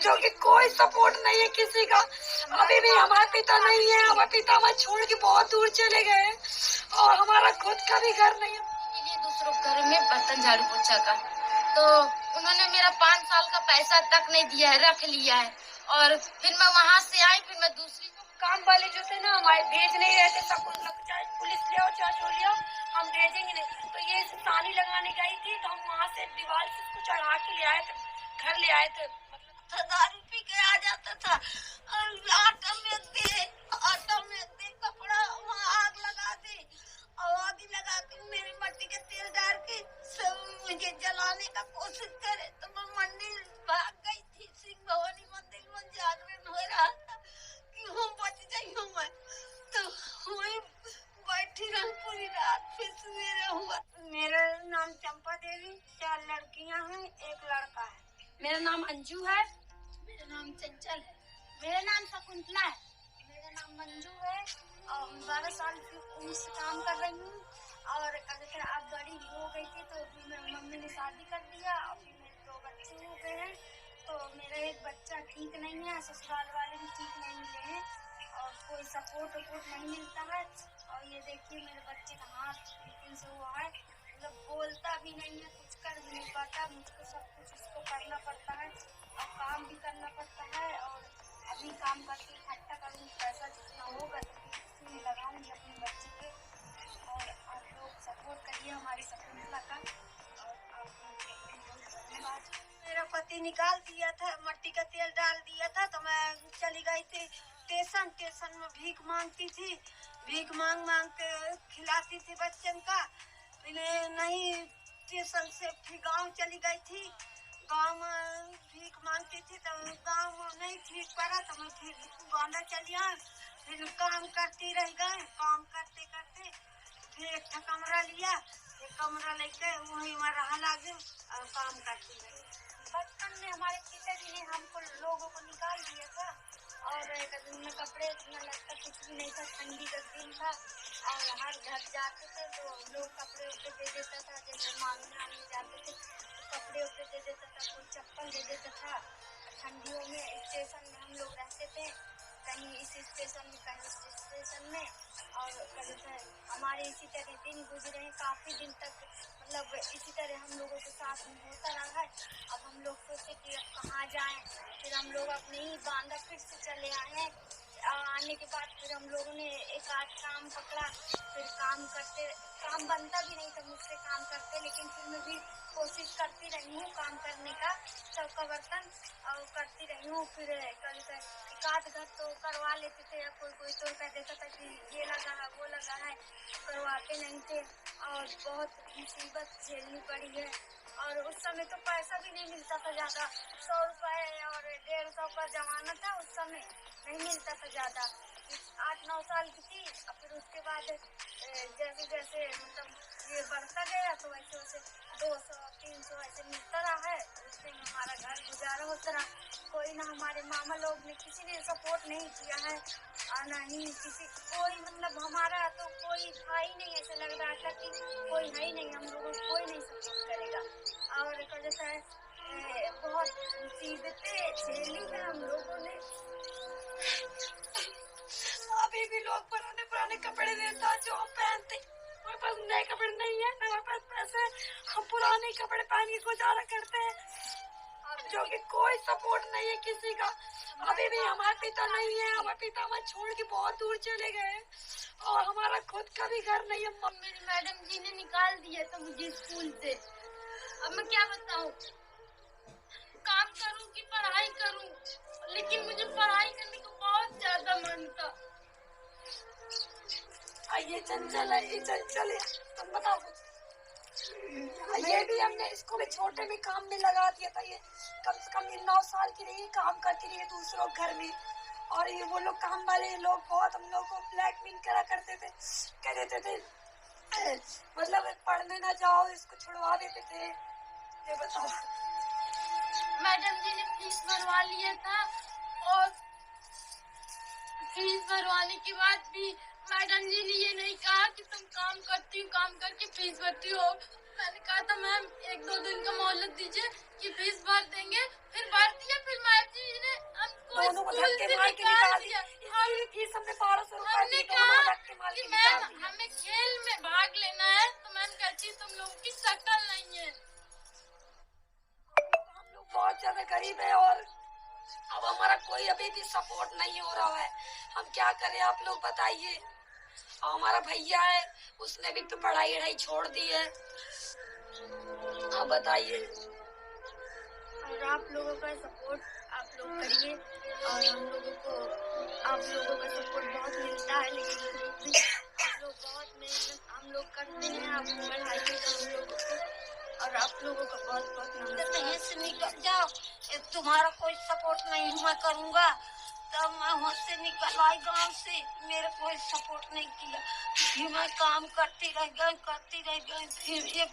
जो कि कोई सपोर्ट नहीं है किसी का। अभी भी हमारे पिता नहीं है, हमारे पिता हमें छोड़ के बहुत दूर चले गए और हमारा खुद का भी घर नहीं है। ये दूसरों घर में बर्तन झाड़ू पोछा का, तो उन्होंने मेरा 5 साल का पैसा तक नहीं दिया है, रख लिया है। और फिर मैं वहाँ से आई, फिर मैं दूसरी काम वाले जो थे ना हमारे भेज नहीं रहे थे, सब कुछ चाहे पुलिस ले आओ चाहे जो ले आओ, हम भेजेंगे नहीं। तो ये ताली लगाने गई थी तो हम वहाँ से दीवार से उसको चढ़ा के ले आए थे, घर ले आए थे। मतलब दारू पी के आ जाता था और आटा में दे कपड़ा वहाँ आग लगा दे और आग लगा के मेरी मट्टी के तेल डाल के सब मुझे जलाने का कोशिश करे। तो मैं मंदिर भाग गई थी, सिंह भवानी मंदिर में जागरण हो रहा था कि हम बच जाई हूँ मैं, तो वहीं बैठी रही पूरी रात। फिर सवेरे हुआ। मेरा नाम चंपा देवी, 4 लड़कियां हैं, 1 लड़का है। मेरा नाम अंजू है। मेरा नाम चंचल है। मेरा नाम शकुंतला है। मेरा नाम मंजू है और 12 साल की उम्र से काम कर रही हूँ। और अगर आप बड़ी हो गई थी तो मेरी मम्मी ने शादी कर दिया, अभी मेरे 2 बच्चे हो गए हैं। तो मेरा एक बच्चा ठीक नहीं है, ससुराल वाले भी ठीक नहीं मिले हैं और कोई सपोर्ट नहीं मिलता है। और ये देखिए मेरे बच्चे का हाथ बिल्कुल से हुआ है, मतलब बोलता भी नहीं है, कुछ कर भी नहीं पाता। मुझको सब कुछ इसको करना पड़ता है और काम भी करना पड़ता है। और अभी काम करके इकट्ठा करूँगी पैसा जितना होगा तो फिर उसी में लगाऊंगी अपने बच्चे पे। और आप लोग सपोर्ट करिए हमारी शकुंतला का। और आपको बहुत धन्यवाद। मेरा पति निकाल दिया था, मट्टी का तेल डाल दिया था, तो मैं चली गई थी स्टेशन में भीख मांगती थी। भीख मांग के खिलाती थी बच्चन का। नहीं स्टेशन से फिर गांव चली गई थी। गांव में भीख मांगती थी तो गांव में नहीं ठीक पड़ा तो मैं फिर गोंडा चली आई। फिर काम करती रह गए। काम करते करते फिर एक कमरा लिया। एक कमरा लेके वहीं में रहा लगे और काम करती रही। बचपन में हमारे पिताजी ने हमको लोगों को निकाल दिया था और में कपड़े इतना लगता कुछ भी नहीं था। ठंडी का दिन था और हर घर जाते थे तो लोग कपड़े उपड़े दे देता था। जैसे मांगने जाते थे तो कपड़े उपड़े दे देता था, कोई चप्पल दे देता था। ठंडियों में स्टेशन में हम लोग रहते थे, कहीं इस स्टेशन में कहीं उस स्टेशन में। और हमारे इसी तरह दिन गुजरे हैं काफ़ी दिन तक, मतलब इसी तरह हम लोगों के साथ में होता रहा है। अब हम लोग सोचे कि अब कहाँ जाएं, फिर हम लोग अपने ही बांदा फिर से चले आए हैं। आने के बाद फिर हम लोगों ने एक आध काम पकड़ा। फिर काम बनता भी नहीं था मुझसे काम करते, लेकिन फिर मैं भी कोशिश करती रही हूँ काम करने का, चौका बर्तन और करती रही हूँ। फिर कभी एक आध घर तो करवा लेते थे या कोई तो कह देता था कि ये लगा है वो लगा है, करवाते नहीं थे और बहुत मुसीबत झेलनी पड़ी है। और उस समय तो पैसा भी नहीं मिलता था ज़्यादा, 100 रुपये और 150 का जमाना था। उस समय नहीं मिलता था ज़्यादा। 8-9 साल की थी और फिर उसके बाद जैसे जैसे मतलब ये बढ़ता गया तो वैसे वैसे 200-300 ऐसे मिलता रहा है। उससे हमारा घर गुजारा होता रहा। कोई ना हमारे मामा लोग ने किसी ने सपोर्ट नहीं किया है और ना ही कोई मतलब हमारा तो कोई था ही नहीं। ऐसा लग रहा था कि कोई है ही नहीं, हम लोगों को कोई नहीं सपोर्ट करेगा। और जैसा है बहुत मुसीबतें झेली है हम लोगों ने। अभी भी लोग पुराने कपड़े देता जो हम पहनते, हमारे पास नए कपड़े नहीं है, हमारे पास पैसे, हम पुराने कपड़े पहन के गुजारा करते हैं। जो कि कोई सपोर्ट नहीं है किसी का। अभी भी हमारे पिता नहीं है, हमारे पिता हमें छोड़ के बहुत दूर चले गए और हमारा खुद का भी घर नहीं है। मेरी मैडम जी ने निकाल दिया था मुझे स्कूल से। अब मैं क्या बताऊं, काम करूं कि पढ़ाई करूं, लेकिन मुझे पढ़ाई करने को बहुत ज्यादा मन था। ये चंचल है, तुम बताओ। ये भी हमने इसको भी छोटे में काम में लगा दिया था। ये कम से कम 9 साल की रही, काम करती रही दूसरों घर में। और ये वो लोग काम वाले लोग बहुत हम लोग को ब्लैकमेल करा करते थे, कह देते थे मतलब पढ़ने ना जाओ, इसको छुड़वा देते थे। ये बताओ। मैडम जी ने फीस भरवा लिया था और फीस भरवाने के बाद भी मैडम जी ने ये नहीं कहा कि तुम काम करती हो, काम करके फीस भरती हो। मैंने कहा था मैम 1-2 दिन का मोहलत दीजिए कि फीस भर देंगे, फिर भर दिया। फिर मैम जी ने हमको दोनों को स्कूल धक्के से मार के निकाल निकाल दिया। इसकी भी फीस हमने 1200 रुपए हमने दी, दोनों को कहा धक्के मार कि के मैम निकाल दिया। हमें खेल में भाग लेना है, तो मैम कहती तुम लोगों की शक्ल नहीं है। हम लोग बहुत ज्यादा गरीब है और अब हमारा कोई अभी भी सपोर्ट नहीं हो रहा है। हम क्या करें आप लोग बताइए। और हमारा भैया है, उसने भी तो पढ़ाई वढ़ाई छोड़ दी है। आप बताइए। और आप लोगों का सपोर्ट आप लोग करिए, और हम लोगों को आप लोगों का सपोर्ट बहुत मिलता है, लेकिन हम लोग बहुत मेहनत हम लोग करते हैं, आप बढ़ाइएगा हम लोगों को, और आप लोगों का बहुत बहुत नमस्कार। यहीं से निकल जाओ, तुम्हारा कोई सपोर्ट नहीं मैं करूँगा। तब मैं वहाँ से निकल आई गाँव से, मेरे कोई सपोर्ट नहीं किया। फिर मैं काम करती रह गई। फिर एक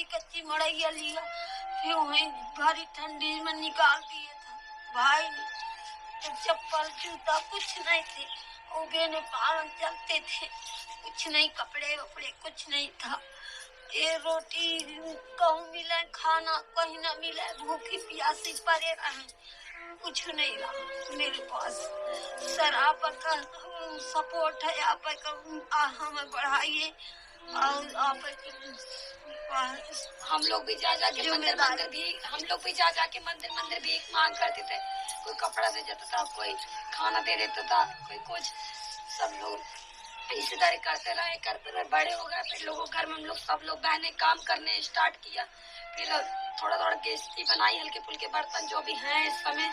कच्ची मड़ैया लिया, फिर वहीं भरी ठंडी में निकाल दिए था भाई ने। तो चप्पल जूता कुछ नहीं थे, उगे ने पालन चलते थे, कुछ नहीं, कपड़े वपड़े कुछ नहीं था। ये रोटी कहूँ मिले, खाना कहीं ना मिले, भूखी प्यासी पड़े रहे, कुछ नहीं रहा मेरे पास। सर आपका सपोर्ट है, आपका हमें बढ़ाइए। और आप हम लोग भी जा के मंदिर भी हम लोग भी जा के मंदिर भी एक मांग करते थे। कोई कपड़ा दे देता था, कोई खाना दे देता था, कोई कुछ। सब लोग इसी तरह करते रहे, बड़े हो गए। फिर लोगों घर में हम लोग सब लोग बहने काम करने स्टार्ट किया। फिर थोड़ा किश्ती बनाई, हल्के फुल्के बर्तन जो भी हैं इस समय।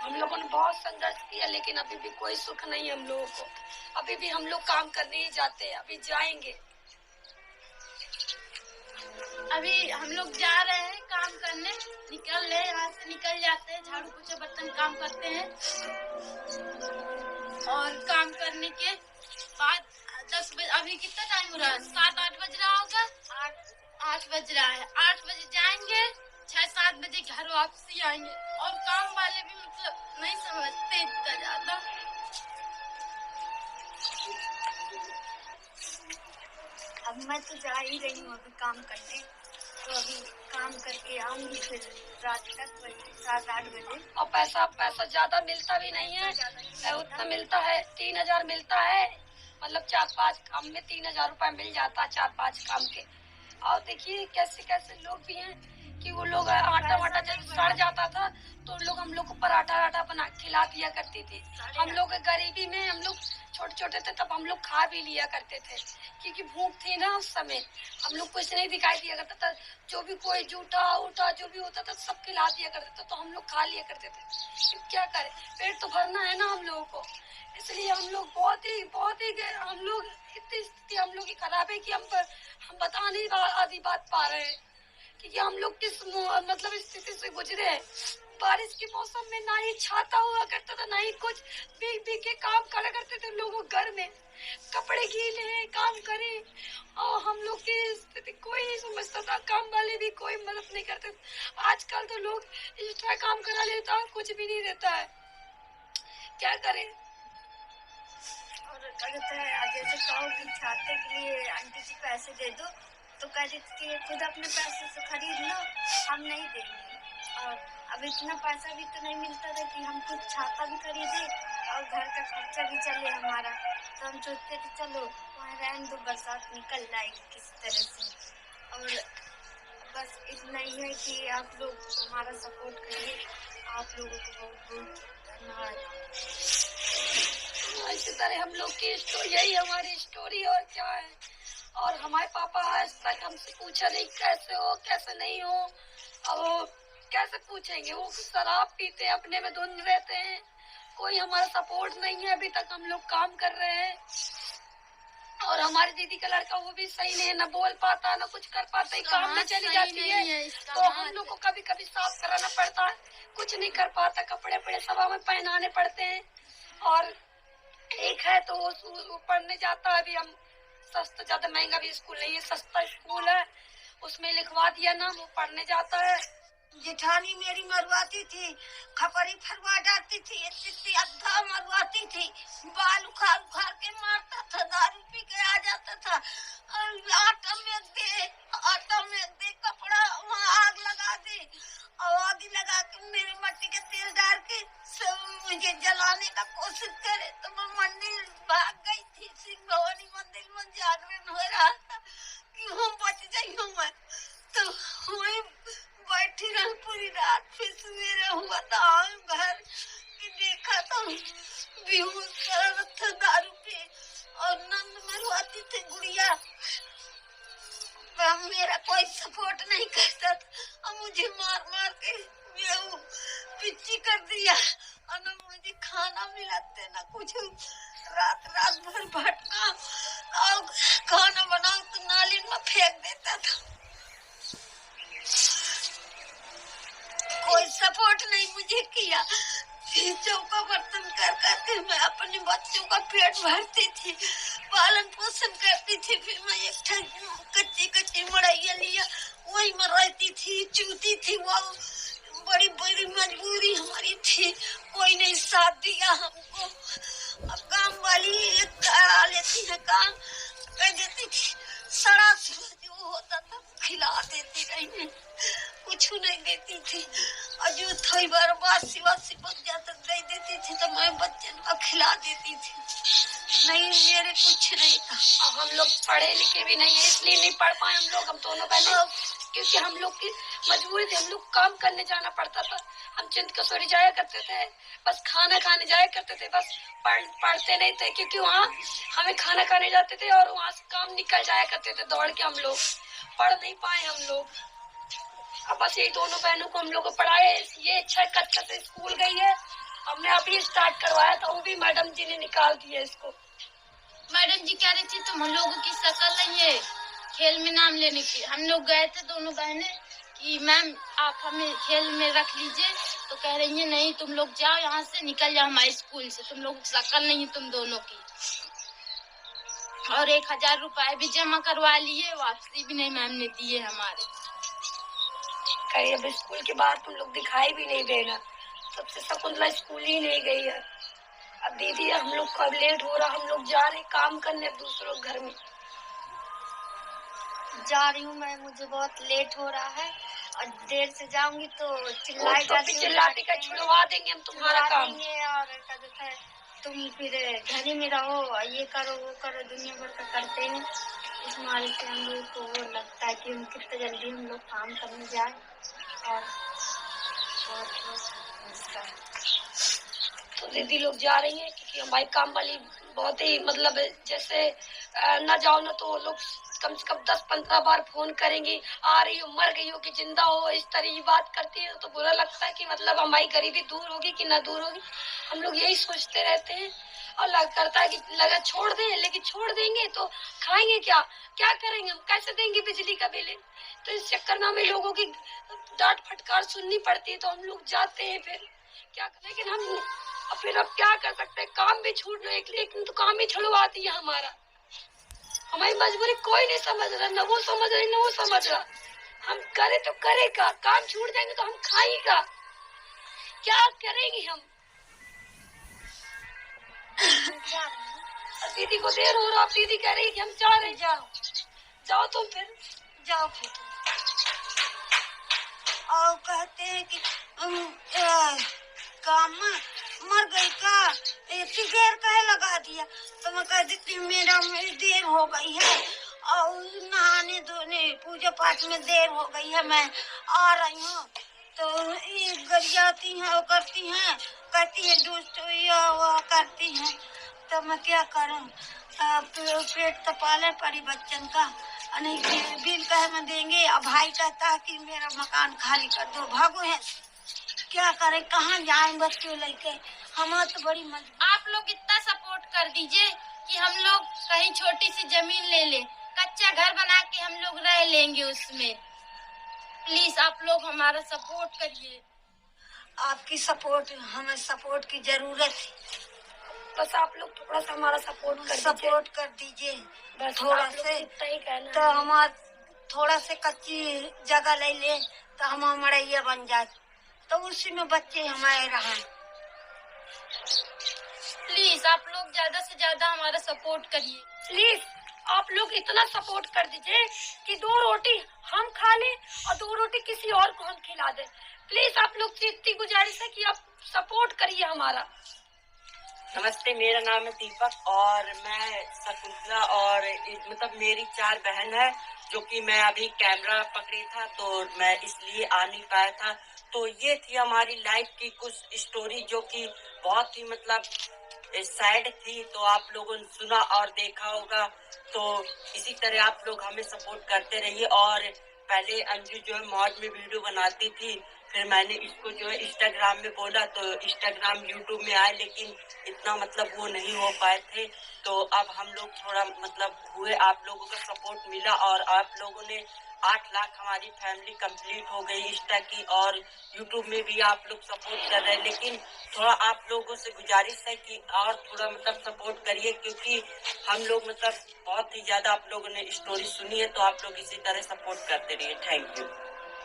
हम लोगों ने बहुत संघर्ष किया, लेकिन अभी भी कोई सुख नहीं है हम लोगों को। अभी भी हम लोग काम करने ही जाते हैं, अभी जाएंगे। अभी हम लोग जा रहे हैं काम करने, निकल रहे यहाँ से, निकल जाते हैं, झाड़ू पोछा बर्तन काम करते हैं। और काम करने के बाद 10 बजे, अभी कितना टाइम हो रहा है, 7-8 बज रहा होगा, 8 बज रहा है। 8 बजे जाएंगे, 6-7 बजे घर वापसी आएंगे। और काम वाले भी मतलब नहीं समझते इतना ज्यादा। अब मैं तो जा ही रही हूँ अभी काम करने, तो अभी काम करके आऊंगी, फिर रात तक 7-8 बजे। और पैसा ज्यादा मिलता भी नहीं है, उतना मिलता है 3000 मिलता है, मतलब 4-5 काम में 3000 रुपए मिल जाता है, 4-5 काम के। और देखिए कैसे लोग भी हैं कि वो लोग आटा वाटा जब सड़ जाता था तो लोग हम लोग को पराठा बना खिला दिया करती थी। हम लोग गरीबी में हम लोग छोटे थे, तब हम लोग खा भी लिया करते थे, क्योंकि भूख थी ना उस समय। हम लोग कुछ नहीं दिखाई दिया करता था, जो भी कोई जूठा उठा जो भी होता था सब खिला दिया करते थे, तो हम लोग खा लिया करते थे। क्या करें, पेट तो भरना है ना हम लोगों को। इसलिए हम लोग बहुत ही हम लोग इतनी स्थिति हम लोग की खराब है कि हम बता नहीं आधी बात पा रहे हैं, क्योंकि हम लोग किस मतलब स्थिति से गुजरे हैं। बारिश के मौसम में ना ही छाता हुआ करता था, ना ही कुछ, भीग के काम करा करते थे लोगों घर में, कपड़े गीले हैं, काम करें। और हम लोग की स्थिति कोई नहीं समझता था, काम वाले भी कोई मदद नहीं करते। आजकल तो लोग एक्स्ट्रा काम करा लेता है, कुछ भी नहीं देता है, क्या करें। और कहते हैं जैसे कहो कि छाते के लिए आंटी जी पैसे दे दो, तो कहते कि खुद अपने पैसे से खरीद लो, हम नहीं देंगे। और अब इतना पैसा भी तो नहीं मिलता था कि हम कुछ छाता भी खरीदे और घर का खर्चा भी चले हमारा। तो हम सोचते थे चलो वहाँ रहने दो, बरसात निकल जाएगी किसी तरह से। और बस इतना ही है कि आप लोग हमारा सपोर्ट करिए। आप लोगों को बहुत बहुत धन्यवाद। इसी तरह हम लोग की स्टोरी, यही हमारी स्टोरी, और क्या है। और हमारे पापा आज तक हमसे पूछा नहीं कैसे हो कैसे नहीं हो। अब कैसे पूछेंगे, वो शराब पीते अपने में धुंध रहते हैं, कोई हमारा सपोर्ट नहीं है। अभी तक हम लोग काम कर रहे हैं। और हमारी दीदी का लड़का वो भी सही नहीं है, न बोल पाता न कुछ कर पाता, काम में चली जाती है, तो हम लोग को कभी कभी साफ कराना पड़ता है, कुछ नहीं कर पाता, कपड़े बड़े सभा में पहनाने पड़ते हैं। और एक है तो वो पढ़ने जाता है, अभी हम सस्ता, ज्यादा महंगा भी स्कूल नहीं है, सस्ता स्कूल है, उसमें लिखवा दिया नाम, वो पढ़ने जाता है। जेठानी मेरी मरवाती थी, खपरी फरवा डालती थी, इतनी अद्धा मरवाती थी, बाल उखाड़ के मारता था, दारू पी के आ जाता था, और आटा में के जलाने का कोशिश करे तो मैं मंदिर भाग गई थी। सिंह भवानी मंदिर में जागरण हो रहा था कि हम बच गई हूँ मैं, तो वही बैठी रही पूरी रात। फिर सवेरे हुआ तो आए घर कि देखा तो बेहोश कर था दारू पे और नंद मरवाती थी गुड़िया। मेरा कोई सपोर्ट नहीं करता था और मुझे मार मार के पिच्ची कर दिया और न मुझे खाना मिलाते न कुछ। रात रात भर भटका और खाना बनाओ तो नाली में फेंक देता था। कोई सपोर्ट नहीं मुझे किया। चौका बर्तन कर करके मैं अपने बच्चों का पेट भरती थी, पालन पोषण करती थी। फिर मैं एक कच्ची मड़ैया लिया, वही में रहती थी, चूती थी। वो बड़ी बड़ी मजबूरी हमारी थी, कोई नहीं साथ दिया हमको। अब काम वाली करा लेती है, काम कर देती थी, सड़ा जो होता था खिला देती रही, कुछ नहीं देती थी। और जो थोड़ी बार बासी बच जाता दे देती थी तो मैं बच्चन को खिला देती थी। नहीं मेरे कुछ नहीं था। हम लोग पढ़े लिखे भी नहीं है, इसलिए नहीं पढ़ पाए हम लोग। हम दोनों बहनें, क्योंकि हम लोग की मजबूरी थी, हम लोग काम करने जाना पड़ता था। हम चिंतकसोरी जाया करते थे, बस खाना खाने जाया करते थे, बस पढ़ते नहीं थे। क्योंकि वहाँ हमें खाना खाने जाते थे और वहाँ से काम निकल जाया करते थे दौड़ के। हम लोग पढ़ नहीं पाए हम लोग। अब बस ये दोनों बहनों को हम लोग को पढ़ाए। ये अच्छा कच्चा से स्कूल गई है, हमने अभी स्टार्ट करवाया था, वो भी मैडम जी ने निकाल दिया इसको। मैडम जी कह रही थी तुम लोगों की शक्ल नहीं है खेल में नाम लेने की। हम लोग गए थे दोनों बहनें कि मैम आप हमें खेल में रख लीजिए, तो कह रही है नहीं तुम लोग जाओ यहाँ से, निकल जाओ हमारे स्कूल से, तुम लोग शक्ल नहीं है तुम दोनों की। और 1000 रुपए भी जमा करवा लिए, वापसी भी नहीं मैम ने दिए हमारे। कहीं अब स्कूल के बाहर तुम लोग दिखाई भी नहीं देना। सबसे शकुंतला स्कूल ही नहीं गई है। अब दीदी हम लोग को अब लेट हो रहा, हम लोग जा रहे काम करने अब दूसरों घर में। जा रही हूँ मैं, मुझे बहुत लेट हो रहा है और देर से जाऊंगी तो चिल्लाएगा, चिल्लाते का छुड़वा देंगे हम तुम्हारा काम। और क्या कहते हैं तुम फिर घर में रहो, ये करो वो करो, दुनिया भर का करते हैं। इस मारे से हम लोग को वो लगता है कि हम कितने जल्दी हम लोग काम करने जाए। और तो दीदी लोग जा रही हैं क्योंकि हमारी काम वाली बहुत ही मतलब जैसे न जाओ ना तो लोग कम से कम 10-15 बार फोन करेंगी, आ रही हो, मर गई हो कि जिंदा हो, इस तरह की बात करती है। तो बुरा लगता है कि मतलब हमारी गरीबी दूर होगी कि ना दूर होगी। हम लोग यही सोचते रहते हैं और करता है कि लगा छोड़ दें, लेकिन छोड़ देंगे तो खाएंगे क्या, क्या करेंगे हम, कैसे देंगे बिजली का बिल। तो इस चक्कर में हमें लोगों की डांट फटकार सुननी पड़ती है, तो हम लोग जाते हैं फिर क्या करें। लेकिन हम फिर अब क्या कर सकते हैं, काम भी छूट रहे, लेकिन तो काम ही छुड़वा दिया हमारा। हमारी मजबूरी कोई नहीं समझ रहा, न वो समझ रही न वो समझ रहा। हम करे तो करेगा, काम छूट जाएंगे तो हम खाएगा, क्या करेंगे हम। दीदी को देर हो रहा, दीदी कह रही कि हम जा रहे। जाओ तुम फिर जाओ फिर। और कहते हैं कि काम मर गई का, सिगरेट कहे लगा दिया। तो मैं कह देती मेरा देर हो गई है और नहाने धोने पूजा पाठ में देर हो गई है, मैं आ रही हूँ। तो ये गरियाती हैं, वो करती हैं, कहती है दोस्त वो करती हैं। तो मैं क्या करूँ, पेट तो पाले पड़ी बच्चन का, नहीं बिल कहे में देंगे। अब भाई कहता है कि मेरा मकान खाली कर दो, भागो है, क्या करें, कहाँ जाएं बच्चों लेके। हमारा तो बड़ी आप लोग इतना सपोर्ट कर दीजिए कि हम लोग कहीं छोटी सी जमीन ले ले, कच्चा घर बना के हम लोग रह लेंगे उसमें। प्लीज आप लोग हमारा सपोर्ट करिए। आपकी सपोर्ट, हमें सपोर्ट की जरूरत है, बस आप लोग थोड़ा सा हमारा सपोर्ट कर दीजिए बस थोड़ा से। तो हमारा थोड़ा से कच्ची जगह ले ले तो हम मड़ैया बन जाए, तो उसी में बच्चे हमारे रहे। प्लीज आप लोग ज्यादा से ज्यादा हमारा सपोर्ट करिए। प्लीज आप लोग इतना सपोर्ट कर दीजिए कि 2 रोटी हम खा लें और 2 रोटी किसी और को हम खिला दें। प्लीज आप लोग से इतनी गुजारिश है कि आप सपोर्ट करिए हमारा। नमस्ते, मेरा नाम है दीपक और मैं शकुंतला और मतलब मेरी 4 बहन है, जो कि मैं अभी कैमरा पकड़ी था तो मैं इसलिए आ नहीं पाया था। तो ये थी हमारी लाइफ की कुछ स्टोरी जो कि बहुत ही मतलब सैड थी, तो आप लोगों ने सुना और देखा होगा। तो इसी तरह आप लोग हमें सपोर्ट करते रहिए। और पहले अंजू जो है मॉड में वीडियो बनाती थी, फिर मैंने इसको जो है इंस्टाग्राम में बोला तो इंस्टाग्राम यूट्यूब में आए, लेकिन इतना मतलब वो नहीं हो पाए थे। तो अब हम लोग थोड़ा मतलब हुए, आप लोगों का सपोर्ट मिला और आप लोगों ने 8 लाख हमारी फैमिली कंप्लीट हो गई इंस्टा की, और यूट्यूब में भी आप लोग सपोर्ट कर रहे हैं। लेकिन थोड़ा आप लोगों से गुजारिश है कि और थोड़ा मतलब सपोर्ट करिए, क्योंकि हम लोग मतलब बहुत ही ज्यादा आप लोगों ने स्टोरी सुनी है, तो आप लोग इसी तरह सपोर्ट करते रहिए। Thank you.